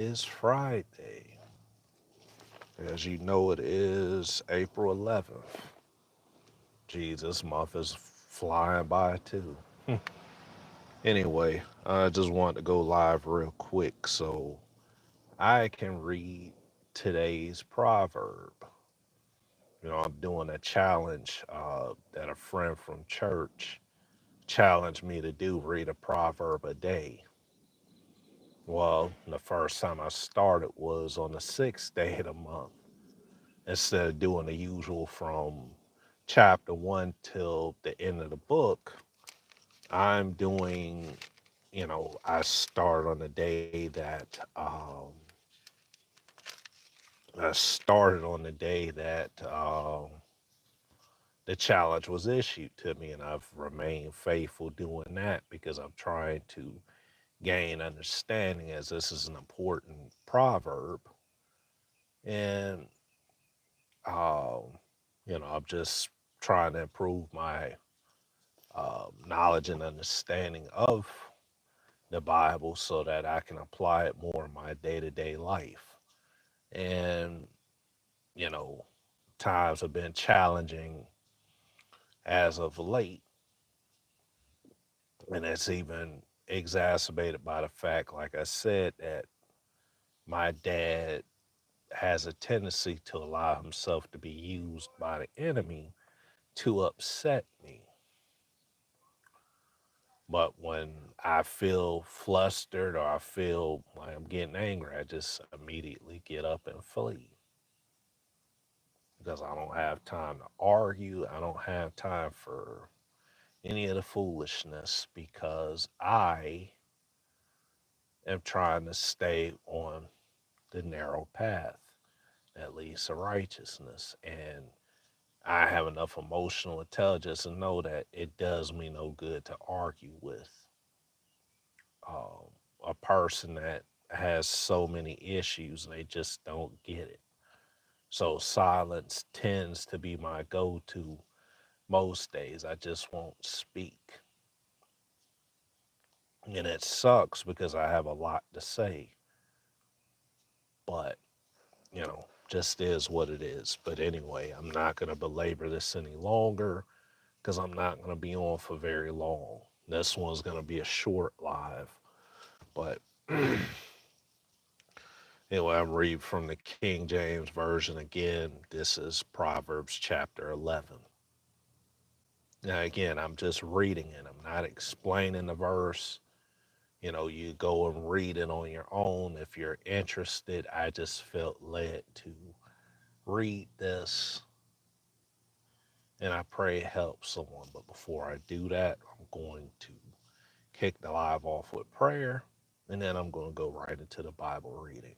is Friday. As you know, it is April 11th. Jesus, month is flying by too. Anyway, I just wanted to go live real quick so I can read today's proverb. I'm doing a challenge that a friend from church challenged me to do, read a proverb a day. Well, the first time I started was on the sixth day of the month. Instead of doing the usual from chapter one till the end of the book, I'm doing, I start on the day that the challenge was issued to me, and I've remained faithful doing that because I'm trying to gain understanding as this is an important proverb. And, um, I'm just trying to improve my knowledge and understanding of the Bible so that I can apply it more in my day to day life. And, you know, times have been challenging as of late, and it's even exacerbated by the fact, like I said, that my dad has a tendency to allow himself to be used by the enemy to upset me. But when I feel flustered or I feel like I'm getting angry, I just immediately get up and flee because I don't have time to argue. I don't have time for any of the foolishness because I am trying to stay on the narrow path that leads to righteousness. And I have enough emotional intelligence to know that it does me no good to argue with um, a person that has so many issues and they just don't get it. So silence tends to be my go to most days. I just won't speak. And it sucks because I have a lot to say, but just is what it is. But anyway, I'm not going to belabor this any longer because I'm not going to be on for very long. This one's going to be a short live. But anyway, I'm reading from the King James Version again. This is Proverbs chapter 11. Now, again, I'm just reading it, I'm not explaining the verse. You go and read it on your own if you're interested. I just felt led to read this, and I pray it helps someone. But before I do that, I'm going to kick the live off with prayer, and then I'm going to go right into the Bible reading.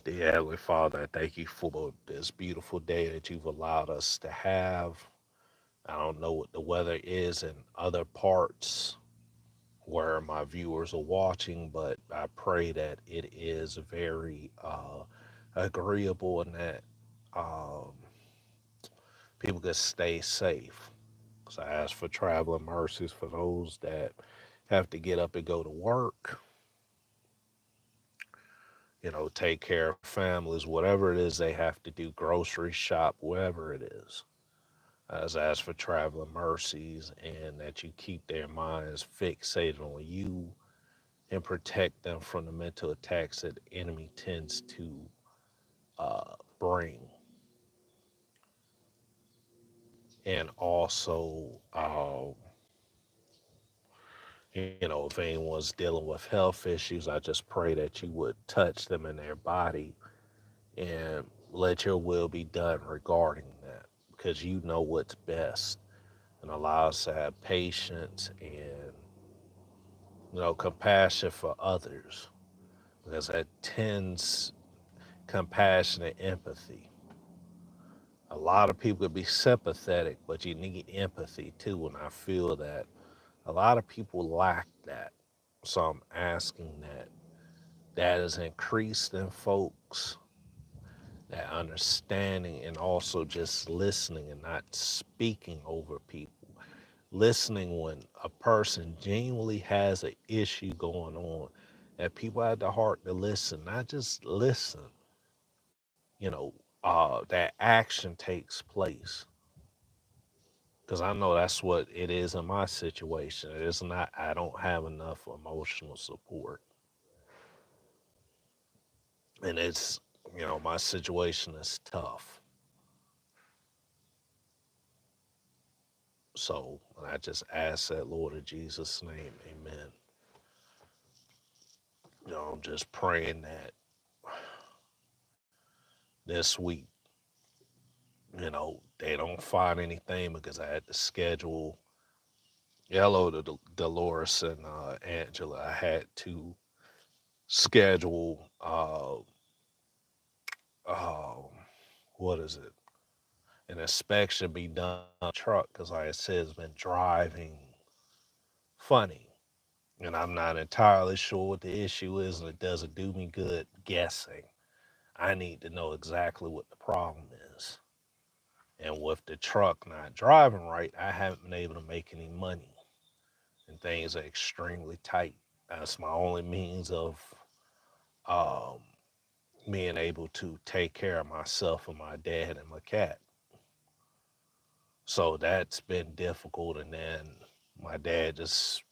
Dear Heavenly Father, I thank you for this beautiful day that you've allowed us to have. I don't know what the weather is in other parts where my viewers are watching, but I pray that it is very agreeable and that um, people can stay safe. So I ask for traveling mercies for those that have to get up and go to work, take care of families, whatever it is they have to do, grocery shop, whatever it is. I just ask for traveling mercies and that you keep their minds fixated on you and protect them from the mental attacks that the enemy tends to bring. And also, if anyone's dealing with health issues, I just pray that you would touch them in their body and let your will be done regarding that because you know what's best, and allow us to have patience and compassion for others because that tends compassion and empathy. A lot of people could be sympathetic, but you need empathy too. And I feel that a lot of people lack that. So I'm asking that that is increased in folks, that understanding, and also just listening and not speaking over people. Listening when a person genuinely has an issue going on And people had the heart to listen, not just listen, you know, that action takes place. Because I know that's what it is in my situation. It's not, I don't have enough emotional support. And it's, my situation is tough. So I just ask that, Lord, in Jesus' name, amen. I'm just praying that this week, they don't find anything because I had to schedule. Hello to Dolores and Angela. I had to schedule, uh, what is it? An inspection be done on the truck because, like I said, it's been driving funny. And I'm not entirely sure what the issue is, and it doesn't do me good guessing. I need to know exactly what the problem is. And with the truck not driving right, I haven't been able to make any money, and things are extremely tight. That's my only means of um, being able to take care of myself and my dad and my cat. So that's been difficult. And then my dad just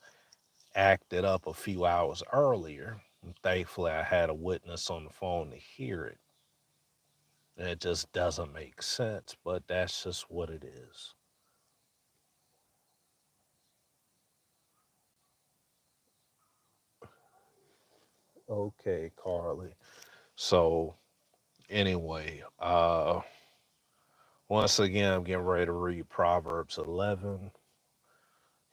acted up a few hours earlier. And thankfully, I had a witness on the phone to hear it. And it just doesn't make sense, but that's just what it is. Okay, Carly. So, anyway, once again, I'm getting ready to read Proverbs 11.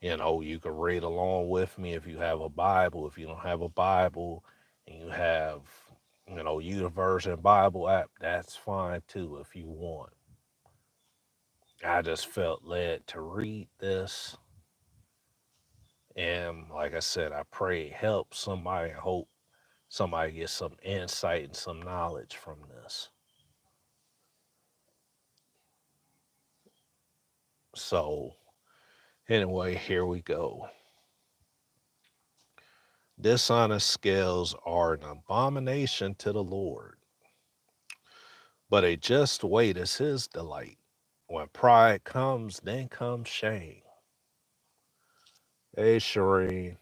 You can read along with me if you have a Bible. If you don't have a Bible and you have, YouVersion Bible app, that's fine too if you want. I just felt led to read this. And like I said, I pray it helps somebody. I hope somebody gets some insight and some knowledge from this. So, anyway, here we go. Dishonest scales are an abomination to the Lord, but a just weight is his delight. When pride comes, then comes shame. Hey, Shireen.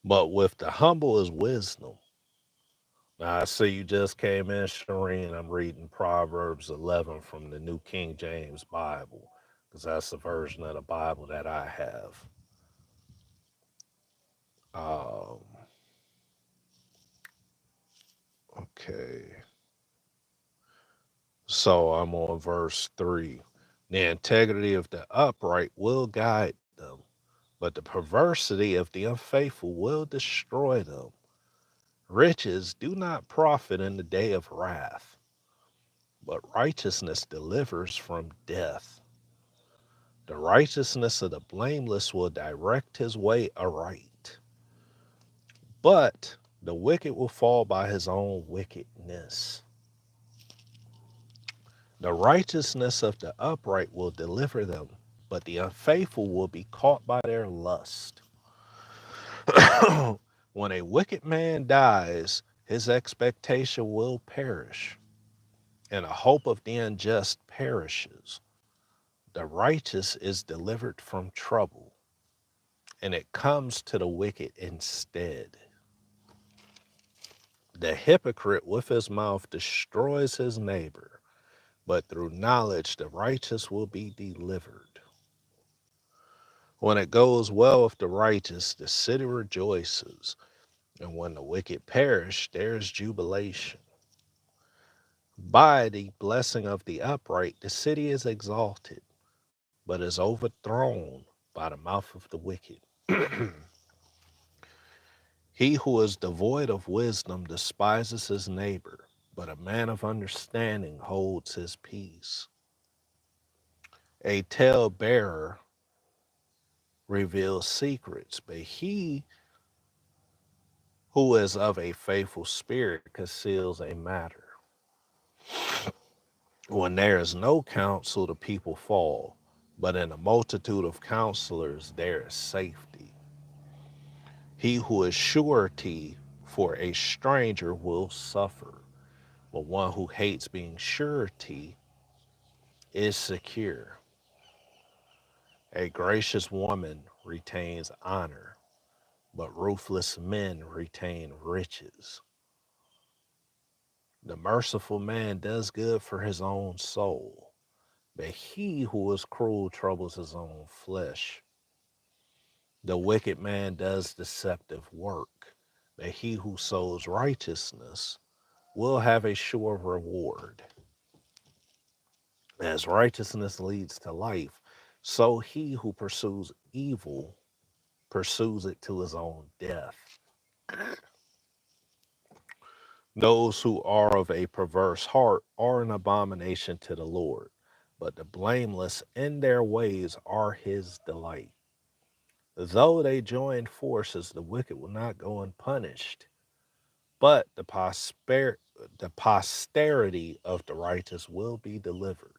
But with the humble is wisdom. Now, I see you just came in, Shireen. I'm reading Proverbs 11 from the New King James Bible because that's the version of the Bible that I have. Um, okay. So I'm on verse 3. The integrity of the upright will guide them, but the perversity of the unfaithful will destroy them. Riches do not profit in the day of wrath, but righteousness delivers from death. The righteousness of the blameless will direct his way aright, but the wicked will fall by his own wickedness. The righteousness of the upright will deliver them, but the unfaithful will be caught by their lust. When a wicked man dies, his expectation will perish, and the hope of the unjust perishes. The righteous is delivered from trouble, and it comes to the wicked instead. The hypocrite with his mouth destroys his neighbor, but through knowledge the righteous will be delivered. When it goes well with the righteous, the city rejoices, and when the wicked perish, there is jubilation. By the blessing of the upright, the city is exalted, but is overthrown by the mouth of the wicked. He who is devoid of wisdom despises his neighbor, but a man of understanding holds his peace. A talebearer reveals secrets, but he who is of a faithful spirit conceals a matter. When there is no counsel, the people fall, But in a multitude of counselors there is safety. He who is surety for a stranger will suffer, but one who hates being surety is secure. A gracious woman retains honor, but ruthless men retain riches. The merciful man does good for his own soul, but he who is cruel troubles his own flesh. The wicked man does deceptive work, but he who sows righteousness will have a sure reward. As righteousness leads to life, so he who pursues evil pursues it to his own death. Those who are of a perverse heart are an abomination to the Lord, but the blameless in their ways are his delight. Though they join forces, the wicked will not go unpunished, but the posterity of the righteous will be delivered.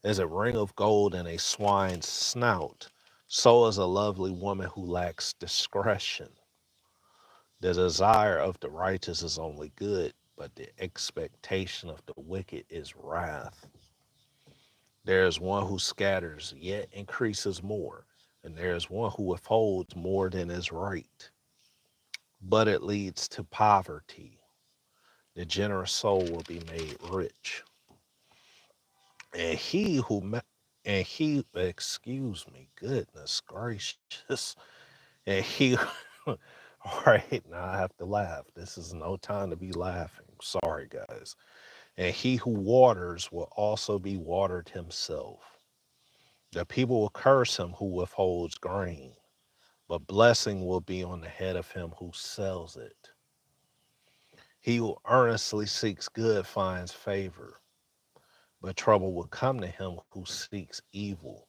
As a ring of gold in a swine's snout, so is a lovely woman who lacks discretion. The desire of the righteous is only good, but the expectation of the wicked is wrath. There is one who scatters, yet increases more, and there is one who withholds more than is right, but it leads to poverty. The generous soul will be made rich, and he who and he excuse me, goodness gracious, and he all right, now I have to laugh. This is no time to be laughing. Sorry, guys. And he who waters will also be watered himself. The people will curse him who withholds grain, but blessing will be on the head of him who sells it. He who earnestly seeks good finds favor, but trouble will come to him who seeks evil.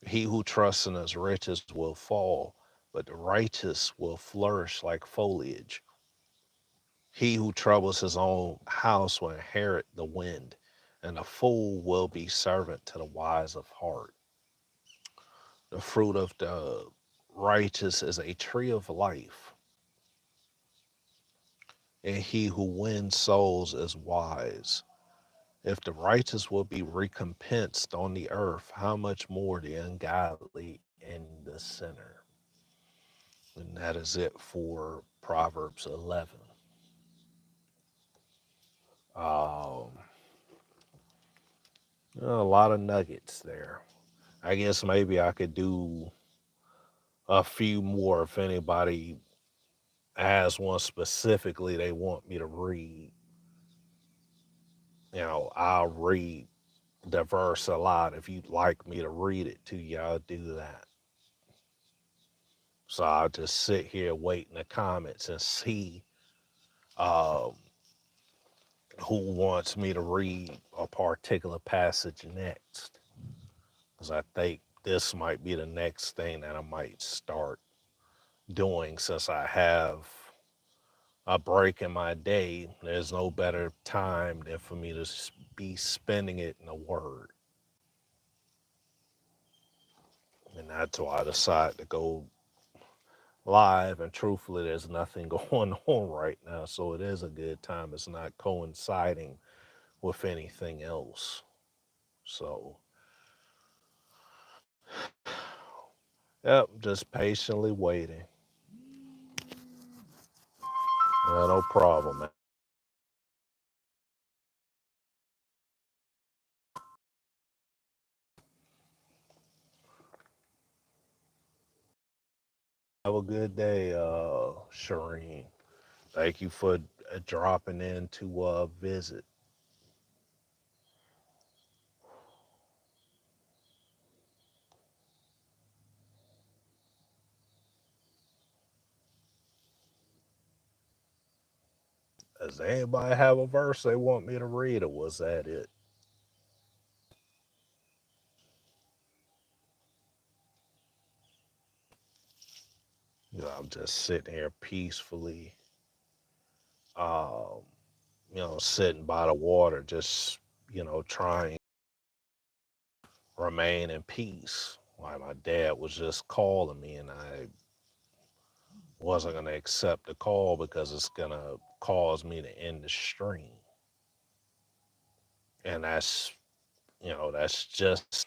He who trusts in his riches will fall, but the righteous will flourish like foliage. He who troubles his own house will inherit the wind, and a fool will be servant to the wise of heart. The fruit of the righteous is a tree of life, and he who wins souls is wise. If the righteous will be recompensed on the earth, how much more the ungodly and the sinner? And that is it for Proverbs 11. Um, a lot of nuggets there. I guess maybe I could do a few more if anybody has one specifically they want me to read. I'll read the verse a lot. If you'd like me to read it to you, I'll do that. So I'll just sit here, wait in the comments and see um, who wants me to read a particular passage next. Because I think this might be the next thing that I might start doing since I have a break in my day. There's no better time than for me to be spending it in the Word. And that's why I decided to go live. And truthfully, there's nothing going on right now. So it is a good time. It's not coinciding with anything else. So, yep, just patiently waiting. No problem, man. Have a good day, Shireen. Thank you for dropping in to visit. Does anybody have a verse they want me to read, or was that it? I'm just sitting here peacefully, um, sitting by the water, just trying remain in peace. Like my dad was just calling me, and I wasn't going to accept the call because it's going to cause me to end the stream. And that's just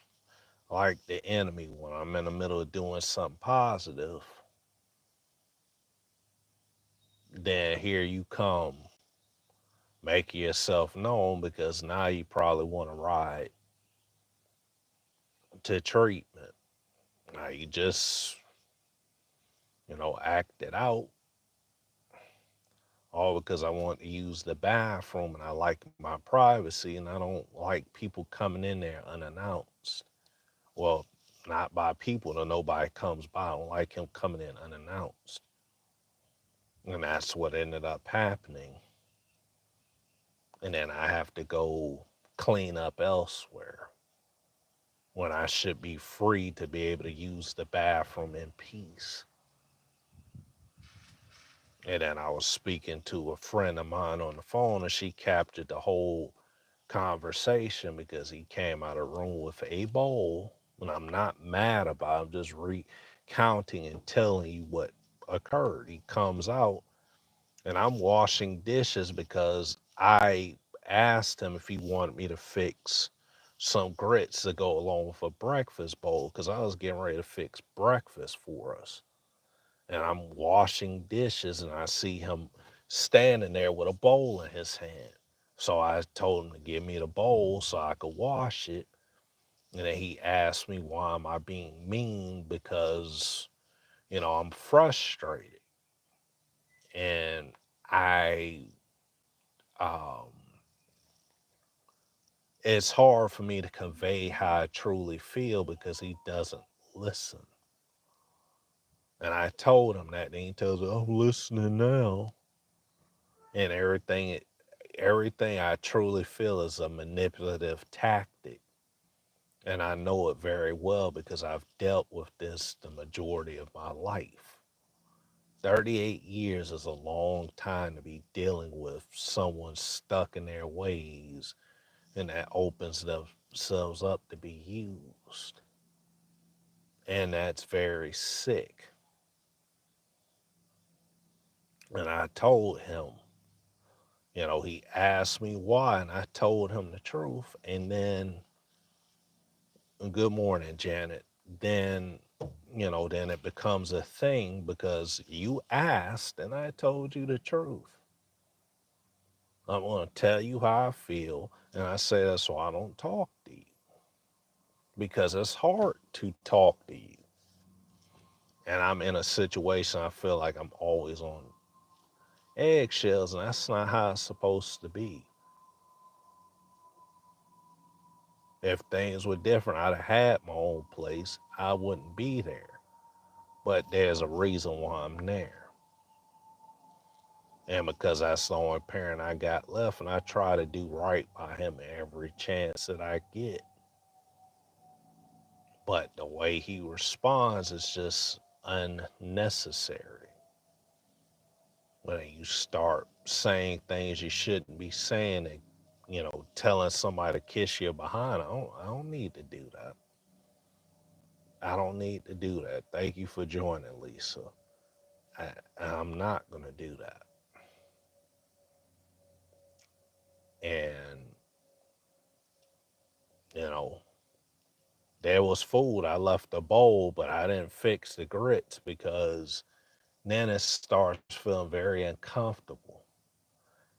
like the enemy. When I'm in the middle of doing something positive, then here you come, making yourself known because now you probably want to ride to treatment. Now you just, acted out all because I want to use the bathroom and I like my privacy and I don't like people coming in there unannounced. Well, not by people, no nobody comes by. I don't like him coming in unannounced. And that's what ended up happening. And then I have to go clean up elsewhere when I should be free to be able to use the bathroom in peace. And then I was speaking to a friend of mine on the phone, and she captured the whole conversation because he came out of the room with a bowl. And I'm not mad about it, I'm just recounting and telling you what occurred. He comes out, and I'm washing dishes because I asked him if he wanted me to fix some grits to go along with a breakfast bowl because I was getting ready to fix breakfast for us. And I'm washing dishes and I see him standing there with a bowl in his hand. So I told him to give me the bowl so I could wash it. And then he asked me why am I being mean because, I'm frustrated. And I um it's hard for me to convey how I truly feel because he doesn't listen. And I told him that, and he tells me, I'm listening now. And everything I truly feel is a manipulative tactic. And I know it very well because I've dealt with this the majority of my life. 38 years is a long time to be dealing with someone stuck in their ways, and that opens themselves up to be used. And that's very sick. And I told him, he asked me why, and I told him the truth. And then, good morning, Janet. Then, then it becomes a thing because you asked and I told you the truth. I'm going to tell you how I feel. And I say that's why I don't talk to you because it's hard to talk to you. And I'm in a situation I feel like I'm always on eggshells, and that's not how it's supposed to be. If things were different, I'd have had my own place. I wouldn't be there. But there's a reason why I'm there. And because that's the only parent I got left, and I try to do right by him every chance that I get. But the way he responds is just unnecessary. When you start saying things you shouldn't be saying, and telling somebody to kiss you behind, I don't need to do that. I don't need to do that. Thank you for joining, Lisa. I'm not going to do that. And, you know, there was food. I left the bowl, but I didn't fix the grits because then it starts feeling very uncomfortable.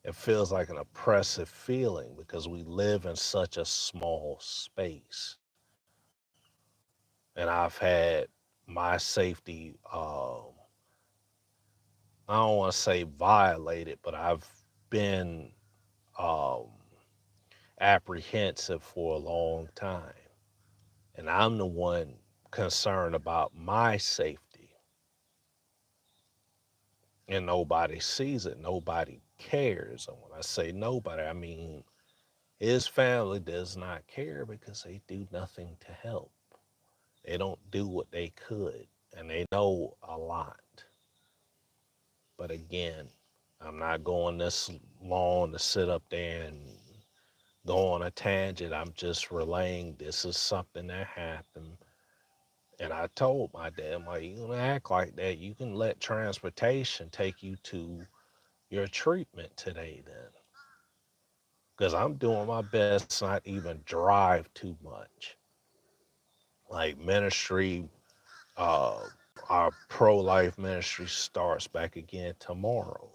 It feels like an oppressive feeling because we live in such a small space. And I've had my safety, I don't want to say violated, but I've been um, apprehensive for a long time. And I'm the one concerned about my safety. And nobody sees it. Nobody cares. And when I say nobody, I mean his family does not care because they do nothing to help. They don't do what they could. And they know a lot. But again, I'm not going this long to sit up there and go on a tangent. I'm just relaying this is something that happened. And I told my dad, I'm like, you gonna act like that, you can let transportation take you to your treatment today then. Because I'm doing my best not even drive too much. Like ministry, uh, our pro-life ministry starts back again tomorrow.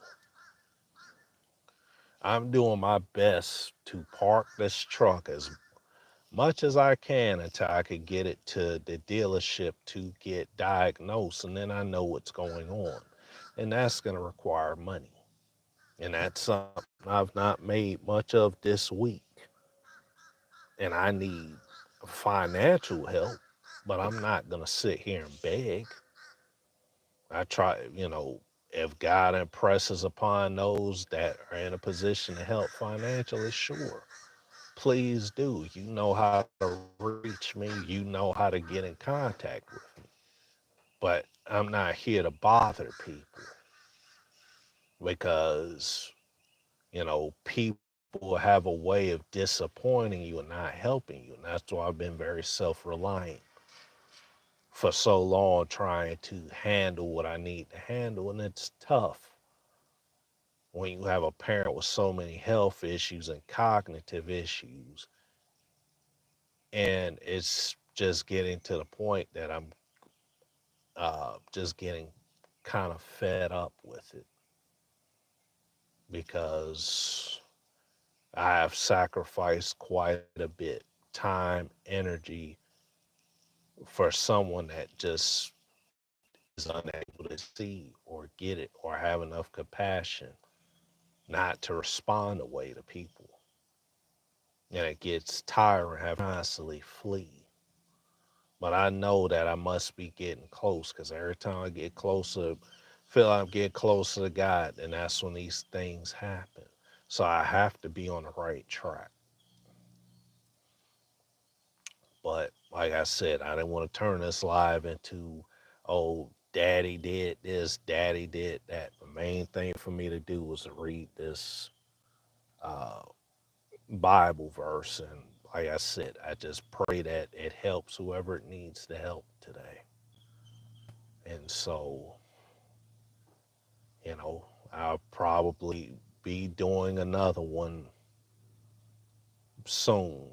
I'm doing my best to park this truck as much as I can until I could get it to the dealership to get diagnosed, and then I know what's going on. And that's going to require money. And that's something I've not made much of this week. And I need financial help, but I'm not going to sit here and beg. I try, if God impresses upon those that are in a position to help financially, sure, please do. You know how to reach me, you know how to get in contact with me. But I'm not here to bother people because, people have a way of disappointing you and not helping you. And that's why I've been very self reliant for so long, trying to handle what I need to handle. And it's tough when you have a parent with so many health issues and cognitive issues. And it's just getting to the point that I'm just getting kind of fed up with it because I have sacrificed quite a bit time, energy for someone that just is unable to see or get it or have enough compassion not to respond the way to people. And it gets tiring having to constantly flee. But I know that I must be getting close because every time I get closer, feel like I'm getting closer to God, and that's when these things happen. So I have to be on the right track. But like I said, I didn't want to turn this live into, oh, daddy did this, daddy did that. The main thing for me to do was to read this uh, Bible verse. And like I said, I just pray that it helps whoever it needs to help today. And so, you know, I'll probably be doing another one soon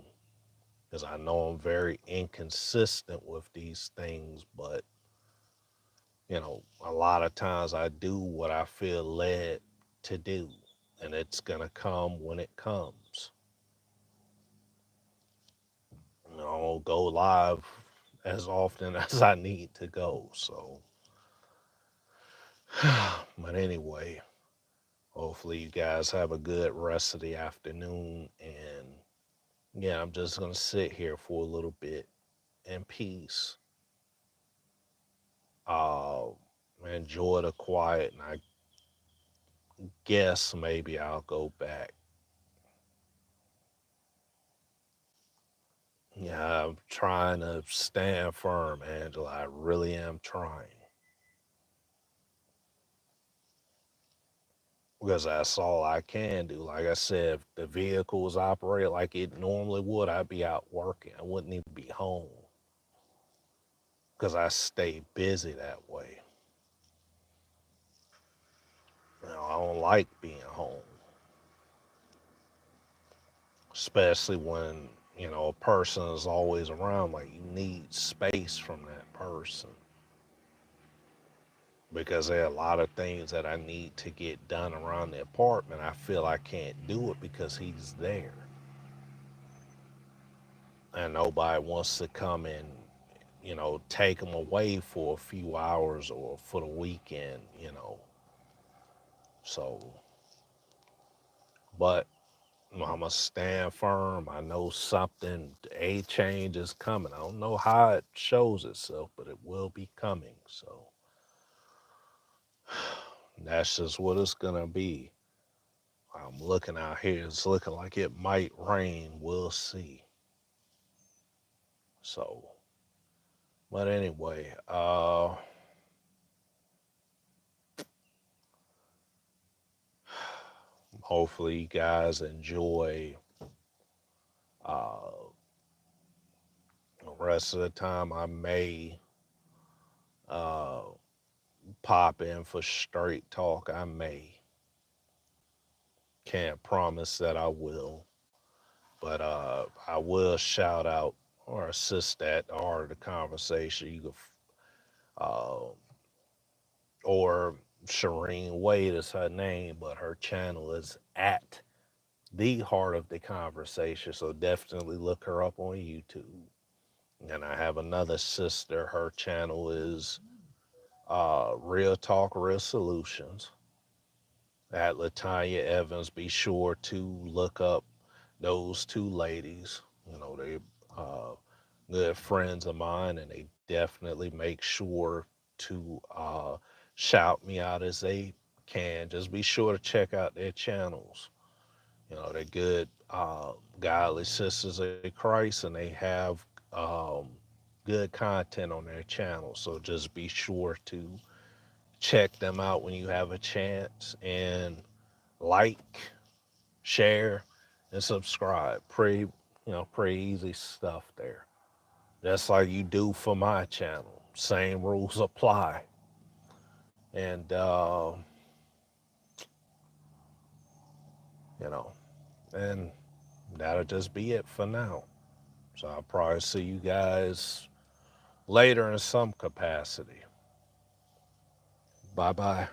because I know I'm very inconsistent with these things, but a lot of times I do what I feel led to do, and it's going to come when it comes. I don't go live as often as I need to go. So, but anyway, hopefully you guys have a good rest of the afternoon. And yeah, I'm just going to sit here for a little bit in peace. Uh, Enjoy the quiet, and I guess maybe I'll go back. Yeah, I'm trying to stand firm, Angela. I really am trying. Because that's all I can do. Like I said, if the vehicle was operated like it normally would, I'd be out working. I wouldn't even be home because I stay busy that way. I don't like being home, especially when, a person is always around. Like, you need space from that person because there are a lot of things that I need to get done around the apartment. I feel I can't do it because he's there. And nobody wants to come and, take him away for a few hours or for the weekend. So, but I'm going to stand firm. I know something, a change is coming. I don't know how it shows itself, but it will be coming. So that's just what it's going to be. I'm looking out here. It's looking like it might rain. We'll see. So, but anyway, hopefully you guys enjoy rest of the time, I may uh, pop in for straight talk. I may. Can't promise that I will. But I will shout out or assist that or the conversation. You can, uh, or Shireen Wade is her name, but her channel is at the heart of the conversation. So definitely look her up on YouTube. And I have another sister. Her channel is Real Talk, Real Solutions at Latanya Evans. Be sure to look up those two ladies. You know, they uh, good friends of mine, and they definitely make sure to shout me out as they can. Just be sure to check out their channels. You know, they're good, godly sisters of Christ, and they have um, good content on their channel. So just be sure to check them out when you have a chance and like, share, and subscribe. Pretty easy stuff there. Just like you do for my channel. Same rules apply. And, you know, and that'll just be it for now. So I'll probably see you guys later in some capacity. Bye bye.